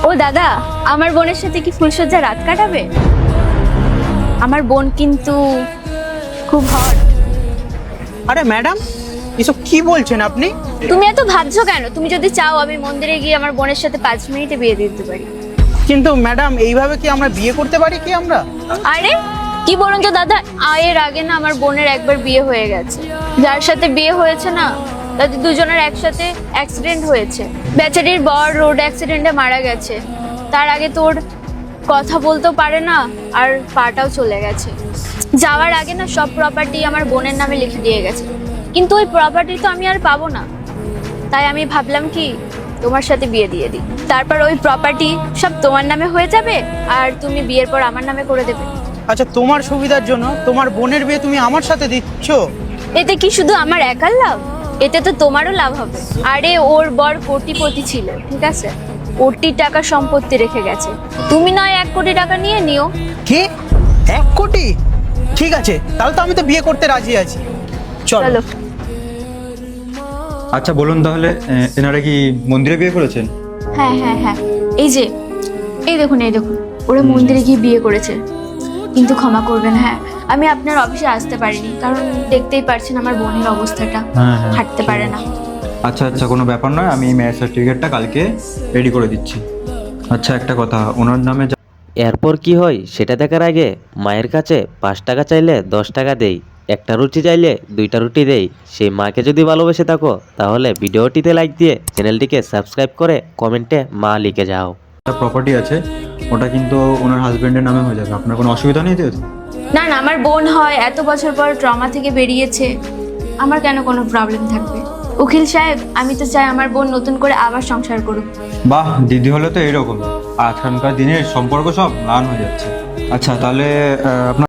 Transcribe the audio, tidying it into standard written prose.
ও দাদা, আমার বোনের সাথে কি ফুলসজ্জা রাত কাটাবে? আমার বোন কিন্তু খুব হট। আরে ম্যাডাম, এসব কি বলছেন আপনি? তুমি এত ভাবছো কেন? তুমি যদি চাও আমি মন্দিরে গিয়ে আমার বোনের সাথে 5 মিনিটে বিয়ে দিয়ে দিতে পারি। কিন্তু ম্যাডাম, এইভাবে কি আমরা বিয়ে করতে পারি কি আমরা? আরে কি বলুন তো দাদা, এর আগে না আমার বোনের একবার বিয়ে হয়ে গেছে। যার সাথে বিয়ে হয়েছে না, তাদের দুজনের একসাথে অ্যাক্সিডেন্ট হয়েছে। বেচারির বর রোড অ্যাক্সিডেন্টে মারা গেছে। তার আগে তোর কথা বলতেও পারে না, আর পাটাও চলে গেছে। যাওয়ার আগে না সব প্রপার্টি আমার বোনের নামে লিখে দিয়ে গেছে, কিন্তু ওই প্রপার্টি তো আমি আর পাবো না। তাই আমি ভাবলাম কি তোমার সাথে বিয়ে দিয়ে দিই, তারপর ওই প্রপার্টি সব তোমার নামে হয়ে যাবে, আর তুমি বিয়ের পর আমার নামে করে দেবে। আচ্ছা, তোমার সুবিধার জন্য তোমার বোনের বিয়ে তুমি আমার সাথে দিচ্ছ? এতে কি শুধু আমার একার লাভ? এতে তো তোমারও লাভ হবে। আরে ওর বর কোটিপতি ছিল, ঠিক আছে, কোটি টাকা সম্পত্তি রেখে গেছে। তুমি নয় 1 কোটি টাকা নিয়ে নিও। কি, 1 কোটি? ঠিক আছে, তাহলে তো আমি তো বিয়ে করতে রাজি আছি। চলো। চলো। আচ্ছা বলুন তাহলে, এনারা কি মন্দিরে বিয়ে করেছেন? হ্যাঁ হ্যাঁ হ্যাঁ, এই দেখুন ওরা মন্দিরে গিয়ে বিয়ে করেছে। কিন্তু ক্ষমা করবেন, হ্যাঁ আমি আপনার অফিসে আসতে পারিনি, কারণ দেখতেই পারছেন আমার বোনের অবস্থাটা, হ্যাঁ, হ্যাঁ। হাঁটতে পারে না। আচ্ছা আচ্ছা, কোনো ব্যাপার নয়, আমি ম্যারেজ সার্টিফিকেটটা কালকে রেডি করে দিচ্ছি। আচ্ছা একটা কথা, ওনার নামে এরপর কি হয় সেটা দেখার আগে মায়ের কাছে 5 টাকা চাইলে 10 টাকা দেই, একটা রুটি চাইলে 2টা রুটি দেই। সেই মাকে যদি ভালোবেসে থাকো তাহলে ভিডিওটিতে লাইক দিয়ে চ্যানেলটিকে সাবস্ক্রাইব করে কমেন্টে মা লিখে যাও। একটা প্রপার্টি আছে, ওটা কিন্তু ওনার হাজবেন্ডের নামে হয়ে যাবে। আপনার কোনো অসুবিধা নেই তো? না না, আমার বোন হয় এত বছর পর ট্রমা থেকে বেরিয়েছে, আমার কেন কোনো প্রবলেম থাকবে? উকিল সাহেব, আমি তো চাই আমার বোন নতুন করে আবার সংসার করুক। বাহ, দিদি হলে তো এইরকম। আজকালকার দিনের সম্পর্ক সব ম্লান হয়ে যাচ্ছে। আচ্ছা তাহলে আপনার